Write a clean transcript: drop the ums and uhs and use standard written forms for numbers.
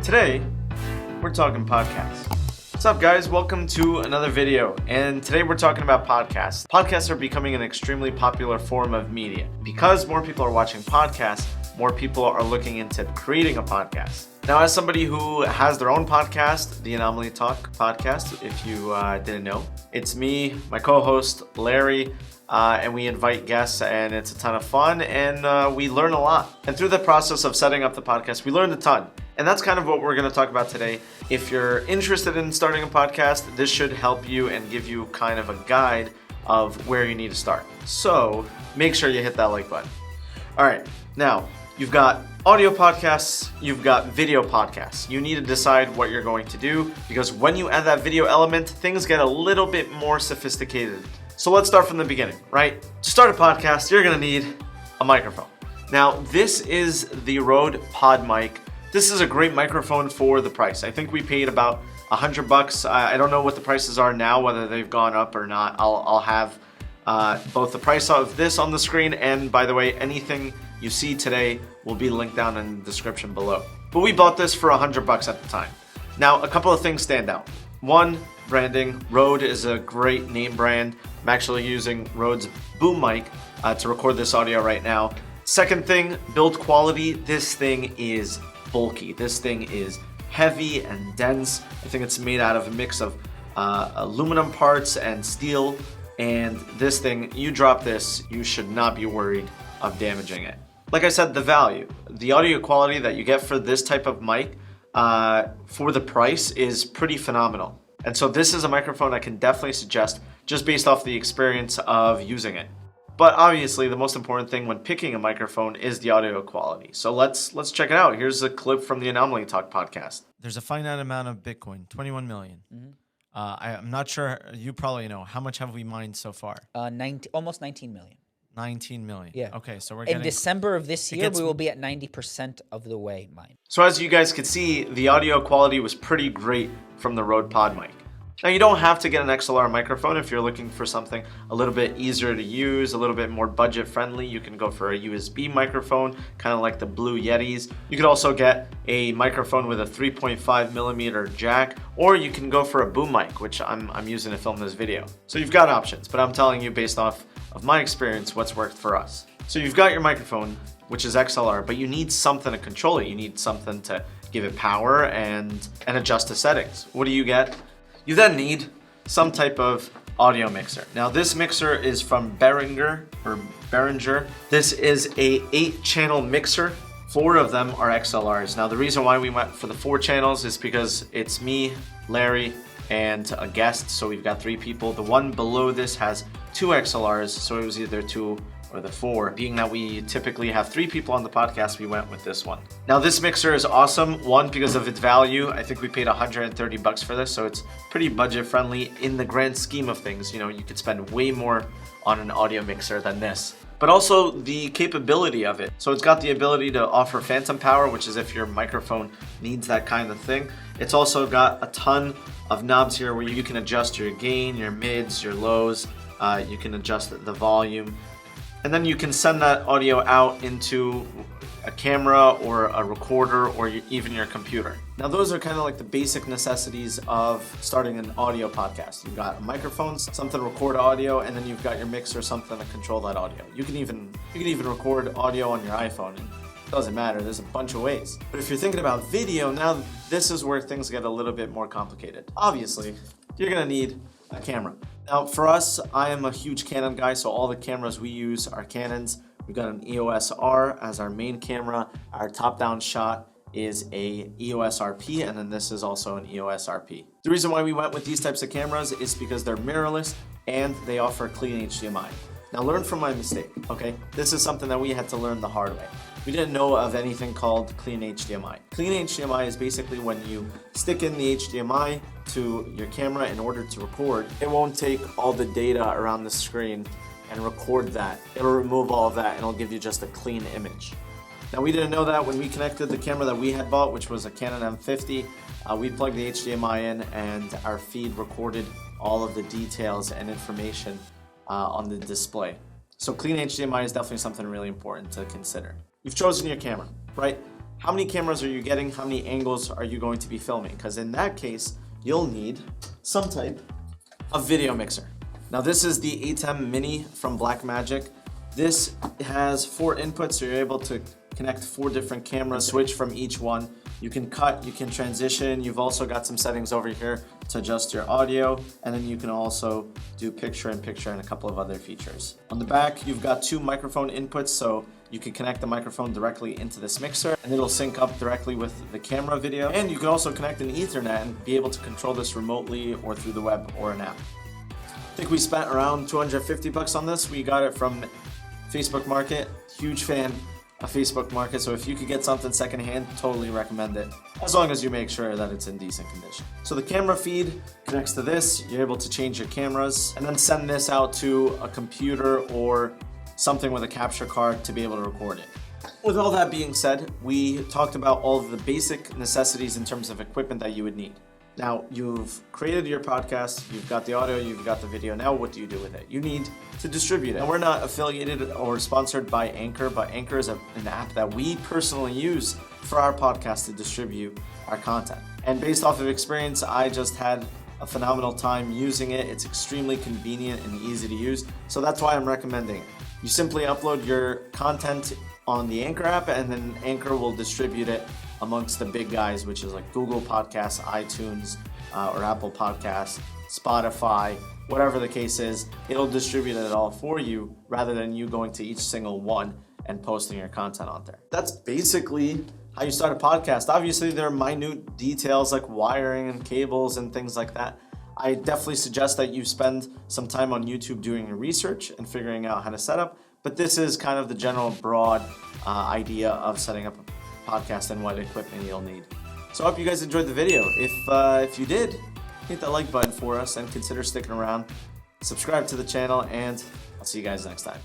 Today, we're talking podcasts. What's up, guys? Welcome to another video. And today we're talking about podcasts. Podcasts are becoming an extremely popular form of media. Because more people are watching podcasts, more people are looking into creating a podcast. Now, as somebody who has their own podcast, the Anomaly Talk podcast, if you didn't know, it's me, my co-host, Larry, and we invite guests, and it's a ton of fun, and we learn a lot. And through the process of setting up the podcast, we learned a ton. And that's kind of what we're going to talk about today. If you're interested in starting a podcast, this should help you and give you kind of a guide of where you need to start. So make sure you hit that like button. All right, now you've got audio podcasts, you've got video podcasts. You need to decide what you're going to do, because when you add that video element, things get a little bit more sophisticated. So let's start from the beginning, right? To start a podcast, you're going to need a microphone. Now, this is the Rode Podmic. This is a great microphone for the price. I think we paid about $100. I don't know what the prices are now, whether they've gone up or not. I'll have both the price of this on the screen, and by the way, anything you see today will be linked down in the description below. But we bought this for $100 at the time. Now, a couple of things stand out. One, branding. Rode is a great name brand. I'm actually using Rode's boom mic to record this audio right now. Second thing, build quality. This thing is bulky. This thing is heavy and dense. I think it's made out of a mix of aluminum parts and steel. And this thing, you drop this, you should not be worried of damaging it. Like I said, the value, the audio quality that you get for this type of mic for the price is pretty phenomenal. And so this is a microphone I can definitely suggest just based off the experience of using it. But obviously, the most important thing when picking a microphone is the audio quality. So let's check it out. Here's a clip from the Anomaly Talk podcast. There's a finite amount of Bitcoin, 21 million. I'm not sure, you probably know, how much have we mined so far? Almost 19 million. 19 million. Yeah. Okay, so we're In getting... December of this year, we will be at 90% of the way mined. So as you guys could see, the audio quality was pretty great from the Rode Podmic. Now, you don't have to get an XLR microphone if you're looking for something a little bit easier to use, a little bit more budget friendly. You can go for a USB microphone, kind of like the Blue Yetis. You could also get a microphone with a 3.5 millimeter jack, or you can go for a boom mic, which I'm using to film this video. So you've got options, but I'm telling you based off of my experience what's worked for us. So you've got your microphone, which is XLR, but you need something to control it. You need something to give it power and adjust the settings. What do you get? You then need some type of audio mixer. Now, this mixer is from Behringer. This is a 8-channel mixer. 4 of them are XLRs. Now, the reason why we went for the 4 channels is because it's me, Larry, and a guest, so we've got 3 people. The one below this has 2 XLRs, so it was either 2 or the 4. Being that we typically have 3 people on the podcast, we went with this one. Now, this mixer is awesome. One, because of its value. I think we paid $130 for this, so it's pretty budget friendly in the grand scheme of things. You know, you could spend way more on an audio mixer than this. But also the capability of it. So it's got the ability to offer phantom power, which is if your microphone needs that kind of thing. It's also got a ton of knobs here where you can adjust your gain, your mids, your lows. You can adjust the volume. And then you can send that audio out into a camera or a recorder or even your computer. Now, those are kind of like the basic necessities of starting an audio podcast. You've got a microphone, something to record audio, and then you've got your mixer, something to control that audio. You can even record audio on your iPhone. And it doesn't matter, there's a bunch of ways. But if you're thinking about video, now this is where things get a little bit more complicated. Obviously, you're gonna need a camera. Now, for us, I am a huge Canon guy, so all the cameras we use are Canons. We've got an EOS R as our main camera. Our top-down shot is a EOS RP, and then this is also an EOS RP. The reason why we went with these types of cameras is because they're mirrorless and they offer clean HDMI. Now, learn from my mistake, okay? This is something that we had to learn the hard way. We didn't know of anything called clean HDMI. Clean HDMI is basically when you stick in the HDMI to your camera in order to record, it won't take all the data around the screen and record that. It'll remove all of that and it'll give you just a clean image. Now, we didn't know that when we connected the camera that we had bought, which was a Canon M50. We plugged the HDMI in and our feed recorded all of the details and information on the display. So clean HDMI is definitely something really important to consider. You've chosen your camera, right? how many cameras are you getting? How many angles are you going to be filming? Because in that case, you'll need some type of video mixer. Now this is the Atem Mini from BlackMagic. This has 4 inputs, so you're able to connect 4 different cameras, switch from each one. You can cut, you can transition. You've also got some settings over here to adjust your audio, and then you can also do picture-in-picture and a couple of other features. On the back, you've got 2 microphone inputs, so you can connect the microphone directly into this mixer, and it'll sync up directly with the camera video. And you can also connect an Ethernet and be able to control this remotely or through the web or an app. I think we spent around 250 bucks on this. We got it from Facebook Market. Huge fan of Facebook Market, so if you could get something secondhand, totally recommend it, as long as you make sure that it's in decent condition. So the camera feed connects to this. You're able to change your cameras and then send this out to a computer or something with a capture card to be able to record it. With all that being said, we talked about all of the basic necessities in terms of equipment that you would need. Now, you've created your podcast, you've got the audio, you've got the video. Now what do you do with it? You need to distribute it. And we're not affiliated or sponsored by Anchor, but Anchor is an app that we personally use for our podcast to distribute our content. And based off of experience, I just had a phenomenal time using it. It's extremely convenient and easy to use, so that's why I'm recommending it. You simply upload your content on the Anchor app, and then Anchor will distribute it amongst the big guys, which is like Google Podcasts, iTunes, or Apple Podcasts, Spotify, whatever the case is. It'll distribute it all for you rather than you going to each single one and posting your content on there. That's basically how you start a podcast. Obviously, there are minute details like wiring and cables and things like that. I definitely suggest that you spend some time on YouTube doing your research and figuring out how to set up, but this is kind of the general broad idea of setting up a podcast and what equipment you'll need. So I hope you guys enjoyed the video. If you did, hit that like button for us and consider sticking around. Subscribe to the channel, and I'll see you guys next time.